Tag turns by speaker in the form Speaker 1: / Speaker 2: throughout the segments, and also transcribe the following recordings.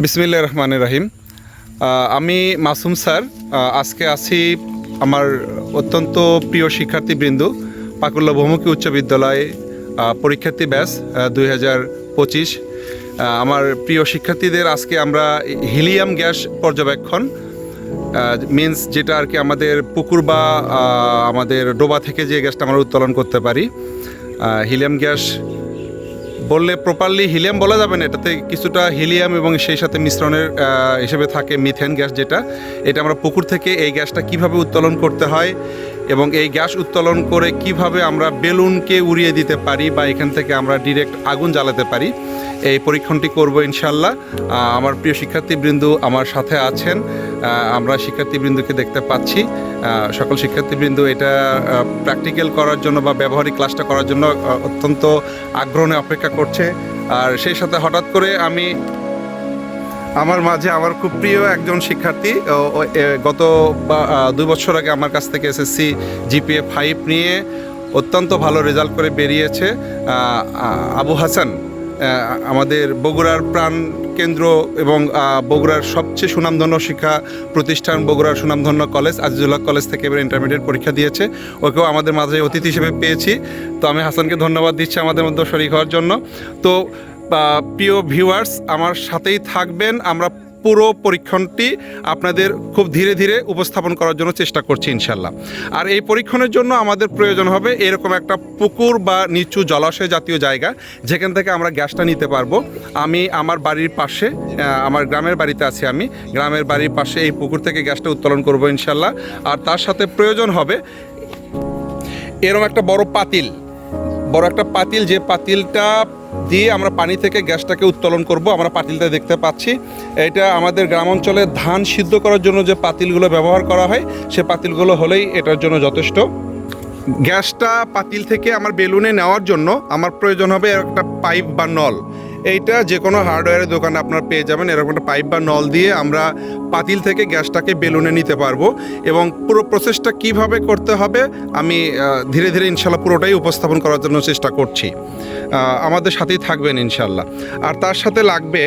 Speaker 1: বিসমিল্লাহির রহমানির রহিম। আমি মাসুম স্যার। আজকে আছি আমার অত্যন্ত প্রিয় শিক্ষার্থীবৃন্দ পাকুল্লা বহুমুখী উচ্চ বিদ্যালয় পরীক্ষার্থী ব্যাচ 2025। আমার প্রিয় শিক্ষার্থীদের আজকে আমরা হিলিয়াম গ্যাস পর্যবেক্ষণ মিন্স যেটা আর কি আমাদের পুকুর বা আমাদের ডোবা থেকে যে গ্যাসটা আমরা উত্তোলন করতে পারি। হিলিয়াম গ্যাস বললে প্রপারলি হিলিয়াম বলা যাবে না, এটাতে কিছুটা হিলিয়াম এবং সেই সাথে মিশ্রণের হিসেবে থাকে মিথেন গ্যাস, যেটা এটা আমরা পুকুর থেকে এই গ্যাসটা কিভাবে উত্তোলন করতে হয় এবং এই গ্যাস উত্তোলন করে কিভাবে আমরা বেলুনকে উড়িয়ে দিতে পারি বা এখান থেকে আমরা ডিরেক্ট আগুন জ্বালাতে পারি, এই পরীক্ষণটি করব ইনশাল্লাহ। আমার প্রিয় শিক্ষার্থীবৃন্দ আমার সাথে আছেন, আমরা শিক্ষার্থীবৃন্দকে দেখতে পাচ্ছি। সকল শিক্ষার্থীবৃন্দ এটা প্র্যাকটিক্যাল করার জন্য বা ব্যবহারিক ক্লাসটা করার জন্য অত্যন্ত আগ্রহ নিয়ে অপেক্ষা করছে। আর সেই সাথে হঠাৎ করে আমার মাঝে আমার খুব প্রিয় একজন শিক্ষার্থী গত 2 বছর আগে আমার কাছ থেকে এসএসসি জিপিএ 5 নিয়ে অত্যন্ত ভালো রেজাল্ট করে বেরিয়েছে আবু হাসান, আমাদের বগুড়ার প্রাণ কেন্দ্র এবং বগুড়ার সবচেয়ে সুনামধন্য শিক্ষা প্রতিষ্ঠান বগুড়ার সুনামধন্য কলেজ আজিজুল্লাহ কলেজ থেকে এবার ইন্টারমিডিয়েট পরীক্ষা দিয়েছে। ওকেও আমাদের মাঝে অতিথি হিসেবে পেয়েছি। তো আমি হাসানকে ধন্যবাদ দিচ্ছি আমাদের মধ্যে শরীক হওয়ার জন্য। তো প্রিয় ভিউয়ার্স, আমার সাথেই থাকবেন। আমরা পুরো পরীক্ষণটি আপনাদের খুব ধীরে ধীরে উপস্থাপন করার জন্য চেষ্টা করছি ইনশাল্লাহ। আর এই পরীক্ষণের জন্য আমাদের প্রয়োজন হবে এরকম একটা পুকুর বা নিচু জলাশয় জাতীয় জায়গা যেখান থেকে আমরা গ্যাসটা নিতে পারবো। আমি আমার বাড়ির পাশে, আমার গ্রামের বাড়িতে আছি, আমি গ্রামের বাড়ির পাশে এই পুকুর থেকে গ্যাসটা উত্তোলন করবো ইনশাল্লাহ। আর তার সাথে প্রয়োজন হবে এরকম একটা বড় একটা পাতিল, যে পাতিলটা দিয়ে আমরা পানি থেকে গ্যাসটাকে উত্তোলন করব। আমরা পাতিলটা দেখতে পাচ্ছি, এটা আমাদের গ্রাম অঞ্চলে ধান সিদ্ধ করার জন্য যে পাতিলগুলো ব্যবহার করা হয় সে পাতিলগুলো হলেই এটার জন্য যথেষ্ট। গ্যাসটা পাতিল থেকে আমার বেলুনে নেওয়ার জন্য আমার প্রয়োজন হবে একটা পাইপ বা নল। এইটা যে কোনো হার্ডওয়্যারের দোকানে আপনারা পেয়ে যাবেন। এরকম একটা পাইপ বা নল দিয়ে আমরা পাতিল থেকে গ্যাসটাকে বেলুনে নিতে পারবো। এবং পুরো প্রসেসটা কিভাবে করতে হবে আমি ধীরে ধীরে ইনশাল্লাহ পুরোটাই উপস্থাপন করার জন্য চেষ্টা করছি। আমাদের সাথেই থাকবেন ইনশাল্লাহ। আর তার সাথে লাগবে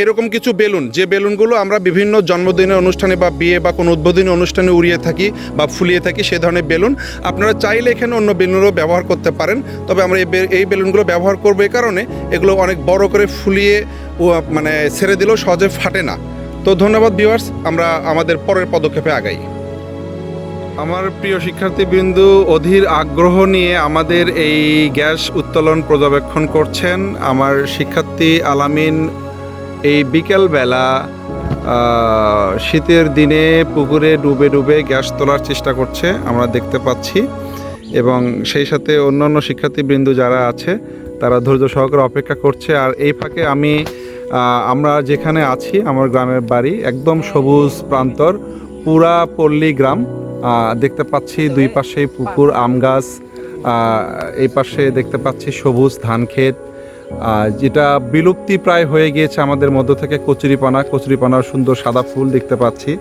Speaker 1: এরকম কিছু বেলুন, যে বেলুনগুলো আমরা বিভিন্ন জন্মদিনের অনুষ্ঠানে বা বিয়ে বা কোনো উদ্বোধনী অনুষ্ঠানে উড়িয়ে থাকি বা ফুলিয়ে থাকি, সে ধরনের বেলুন। আপনারা চাইলে এখানে অন্য বেলুনও ব্যবহার করতে পারেন, তবে আমরা এই বেলুনগুলো ব্যবহার করবো এই কারণে এগুলো অনেক বড় করে ফুলিয়ে মানে ছেড়ে দিলেও সহজে ফাটে না। তো ধন্যবাদ ভিউয়ার্স, আমরা আমাদের পরের পদক্ষেপে আগাই। আমার প্রিয় শিক্ষার্থীবৃন্দু অধীর আগ্রহ নিয়ে আমাদের এই গ্যাস উত্তোলন পর্যবেক্ষণ করছেন। আমার শিক্ষার্থী আলামিন এই বিকেলবেলা শীতের দিনে পুকুরে ডুবে ডুবে গ্যাস তোলার চেষ্টা করছে, আমরা দেখতে পাচ্ছি। এবং সেই সাথে অন্যান্য শিক্ষার্থীবৃন্দ যারা আছে তারা ধৈর্য সহকারে অপেক্ষা করছে। আর এই ফাঁকে আমরা যেখানে আছি, আমার গ্রামের বাড়ি একদম সবুজ প্রান্তর, পুরা পল্লী গ্রাম দেখতে পাচ্ছি। দুই পাশেই পুকুর, আম গাছ, এই পাশে দেখতে পাচ্ছি সবুজ ধান ক্ষেত, যেটা বিলুপ্তি প্রায় হয়ে গিয়েছে আমাদের মধ্য থেকে। কচুরিপানার সুন্দর সাদা ফুল দেখতে পাচ্ছি,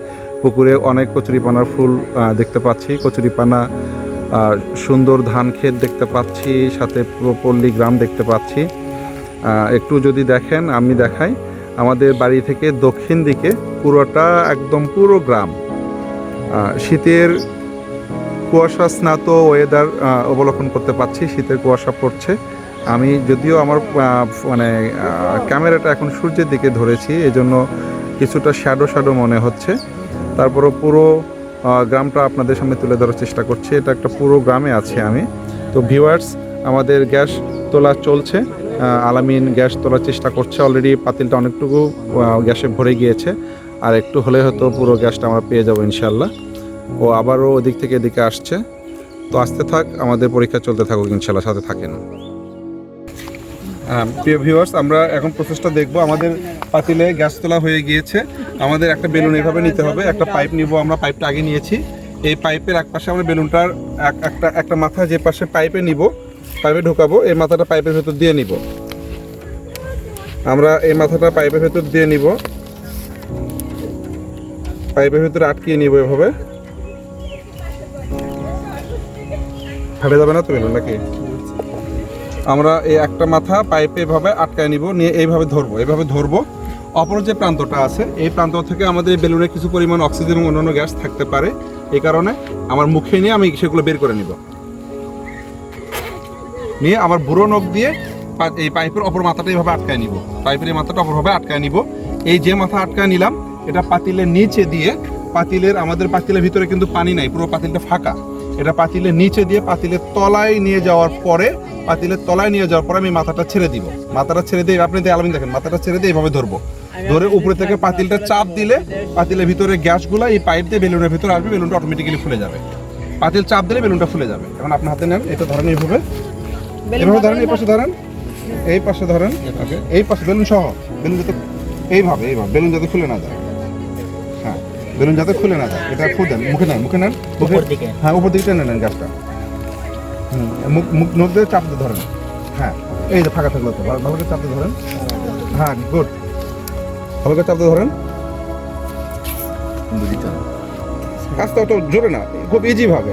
Speaker 1: পুকুরে অনেক কচুরিপানার ফুল দেখতে পাচ্ছি, কচুরিপানা, সুন্দর ধান ক্ষেত দেখতে পাচ্ছি, সাথে পুরো পল্লী গ্রাম দেখতে পাচ্ছি। একটু যদি দেখেন, আমি দেখাই, আমাদের বাড়ি থেকে দক্ষিণ দিকে পুরোটা একদম পুরো গ্রাম শীতের কুয়াশা স্নাত ওয়েদার অবলোকন করতে পারছি। শীতের কুয়াশা পড়ছে। আমি যদিও আমার ক্যামেরাটা এখন সূর্যের দিকে ধরেছি, এজন্য কিছুটা শ্যাডো মনে হচ্ছে। তারপরও পুরো গ্রামটা আপনাদের সামনে তুলে ধরার চেষ্টা করছি। এটা একটা পুরো গ্রামে আছি আমি। তো ভিউয়ার্স, আমাদের গ্যাস তোলা চলছে। আলামিন গ্যাস তোলার চেষ্টা করছে। অলরেডি পাতিলটা অনেকটুকু গ্যাসে ভরে গিয়েছে, আর একটু হলে হয়তো পুরো গ্যাসটা আমরা পেয়ে যাবো ইনশাল্লাহ। ও আবারও ওদিক থেকে এদিকে আসছে। তো আসতে থাক, আমাদের পরীক্ষা চলতে থাকুক ইনশাল্লাহ, সাথে থাকেন। প্রিয় ভিউয়ার্স, আমরা এখন প্রসেসটা দেখব। আমাদের পাতিলে গ্যাস তোলা হয়ে গিয়েছে। আমাদের একটা বেলুন এভাবে নিতে হবে, একটা পাইপ নিব। আমরা পাইপটা আগে নিয়েছি। এই পাইপের এক পাশে আমরা বেলুনটার একটা মাথা যে পাশে পাইপে ঢোকাবো, এই মাথাটা পাইপের ভেতর দিয়ে নিব। আমরা এই মাথাটা পাইপের ভেতর দিয়ে নিব, পাইপের ভেতরে আটকিয়ে নিব। এভাবে ফাটে যাবে না তো বেলুন নাকি? আমরা এই একটা মাথা পাইপে এভাবে আটকায় নিব, নিয়ে এইভাবে ধরবো। অপর যে প্রান্তটা আছে এই প্রান্ত থেকে আমাদের এই বেলুনে কিছু পরিমাণ অক্সিজেন এবং অন্যান্য গ্যাস থাকতে পারে, এই কারণে আমার মুখে নিয়ে আমি সেগুলো বের করে নিব। নিয়ে আমার বুড়ো নখ দিয়ে এই পাইপের অপর মাথাটা এইভাবে আটকায় নিব, পাইপের এই মাথাটা অপরভাবে আটকায় নিব। এই যে মাথা আটকায় নিলাম এটা পাতিলের নিচে দিয়ে, আমাদের পাতিলের ভিতরে কিন্তু পানি নাই, পুরো পাতিলটা ফাঁকা, এটা পাতিলের নিচে দিয়ে পাতিলের তলায় নিয়ে যাওয়ার পরে আমি মাথাটা ছেড়ে দিব। মাথাটা ছেড়ে দিয়ে আপনি আলামিন দেখেন, মাথাটা ছেড়ে দিয়ে এইভাবে ধরে উপরে থেকে পাতিলটা চাপ দিলে পাতিলের ভিতরে গ্যাসগুলো এই পাইপ দিয়ে বেলুনের ভিতরে আসবে, বেলুনটা অটোমেটিক্যালি ফুলে যাবে। পাতিল চাপ দিলে বেলুনটা ফুলে যাবে। এখন আপনি হাতে নেন, এটা ধরেন এইভাবে ধরেন, এই পাশে ধরেন, এই পাশে বেলুন সহ, বেলুন যাতে এইভাবে বেলুন যাতে খুলে না যায়। হ্যাঁ, বেলুন যাতে খুলে না যায়, এটা ফুল দেন, মুখে নেন, হ্যাঁ উপর দিকে টেনে নেন গ্যাসটা। মুখ নখ দিয়ে চাপ দিয়ে ধরেন। হ্যাঁ, এই যে ফাঁকা থাকলো তো, ভালো করে চাপ দিয়ে ধরেন। হ্যাঁ, গুড, ভালো করে চাপ দিয়ে ধরেন। আস্তে অত জোরে না, খুব ইজি ভাবে।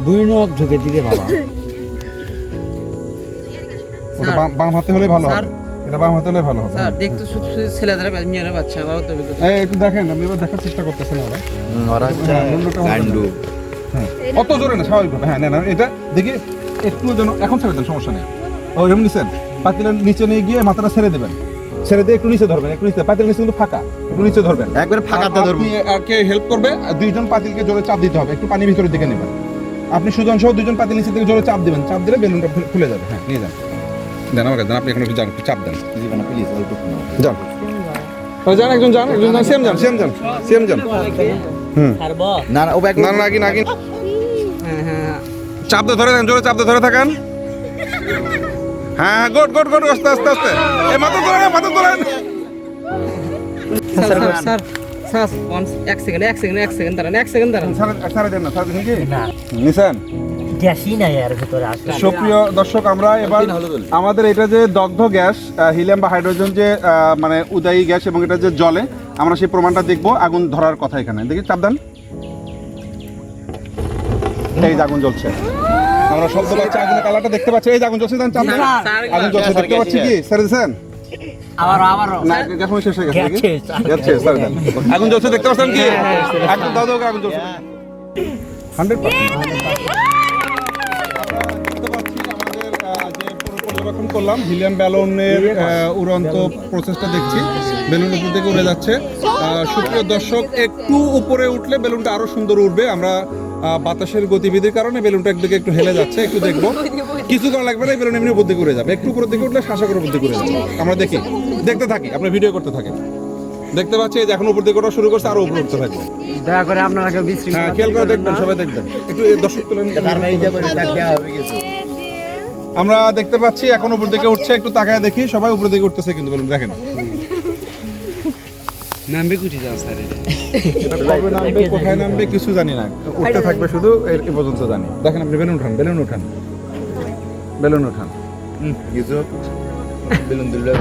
Speaker 2: দুই নখ ঢুকে দিকে বাবা।
Speaker 1: ওটা বাম হাতে হলে ভালো হবে, এটা বাম হাতে হলে ভালো হবে।
Speaker 3: স্যার দেখতে সুপ ছেলেদের মেয়েরা বাচ্চা বাবা তবে
Speaker 1: একটু দেখেন, আমি এবার দেখার চেষ্টা করতেছেন ওরা। হ্যাঁ, অত জোরে না, স্বাভাবিকভাবে। হ্যাঁ, না এটা দেখি একটু যেন, এখন ছেড়ে দেন, সমস্যা নেই। ও এরকম নিছেন, পাতিলের নিচে নিয়ে গিয়ে মাথাটা ছেড়ে দেবেন, ছেড়ে দিয়ে একটু নিচে ধরবেন, পাতিলের নিচে কিন্তু ফাঁকা, একটু নিচে ধরবেন,
Speaker 2: একবারে ফাঁকাতে ধরবেন।
Speaker 1: আর কে হেল্প করবে, দুইজন পাতিলকে জোরে চাপ দিতে হবে, একটু পানি ভিতরের দিকে নেবেন। আপনি সুজন সহ দুইজন পাতিল নিচে থেকে জোরে চাপ দিবেন, চাপ দিলে বেলুনটা খুলে যাবে। হ্যাঁ, নিয়ে যান, দেন আমার কাছে, আপনি এখন একটু যান, একটু চাপ দেন, যান, একজন যান, সেম যান।
Speaker 2: না ও ব্যাগ
Speaker 1: না চাপ দিয়ে ধরে দেন, জোরে চাপ দিয়ে ধরে থাকেন। হ্যাঁ, গুড, আস্তে এই মাথা ধরেন।
Speaker 3: স্যার এক সেকেন্ড দাঁড়ান।
Speaker 1: ছাড়ে দেন না, কি নিছেন? সুপ্রিয় দর্শক, আমরা এবার আমাদের এটা যে দগ্ধ গ্যাস, হিলিয়াম বা হাইড্রোজেন যে মানে উদায়ী গ্যাস, এবং এটা যে জলে, আমরা সেই প্রমাণটা দেখবো। আগুন ধরার কথা এখানে, দেখি চাপ দেন, এই যে আগুন জ্বলছে, আমরা শব্দ পাচ্ছি, আগুনের কালারটা দেখতে পাচ্ছি, এই যে আগুন জ্বলছে, দেন চাপ দেন, আগুন জ্বলছে দেখতে পাচ্ছি। কি ছেড়ে দিয়েছেন? না, গ্যাস শেষ হয়ে গেছে, আগুন জ্বলছে দেখতে পাচ্ছেন কি? একদম দাও আগুন জ্বলছে 100%। পর্যবেক্ষণ করলাম, হিলিয়াম ব্যালনের উড়ন্ত প্রসেসটা দেখছি, বেলুন উপর থেকে উড়ে যাচ্ছে। সুপ্রিয় দর্শক, একটু উপরে উঠলে বেলুনটা আরো সুন্দর উঠবে। আমরা বাতাসের গতিবিধির কারণে বেলুনটা একদিকে একটু হেলে যাচ্ছে, একটু দেখবো, কিছু করা লাগবে না, বেলুন এমনি উপর দিকে উড়ে যাবে। একটু উপরের দিকে উঠলে শ্বাসকর উপর দিকে উড়ে যাবে। আমরা দেখতে থাকি, আপনার ভিডিও করতে থাকেন। দেখতে পাচ্ছি যে এখন উপর দিকে ওঠা শুরু করছে, আরো উপরে উঠতে থাকবে।
Speaker 3: দয়া করে আপনারা কেউ বিশ্রী
Speaker 1: খেয়াল করে দেখবেন, সবাই দেখবেন, একটু দর্শক তুলেন। আমরা দেখতে পাচ্ছি এখন উপর দিকে উঠছে, একটু তাকায় দেখি, সবাই উপর দিকে উঠতেছে, কিন্তু বলুন দেখেন
Speaker 3: নামবে কুটি যাও স্যার,
Speaker 1: এটা কবে নামবে, কোথায় নামবে কিছু জানি না, উঠতে থাকবে শুধু, এই পর্যন্ত জানি। দেখেন আপনি বেলুন উঠান
Speaker 2: কিছু বেলুন দিলে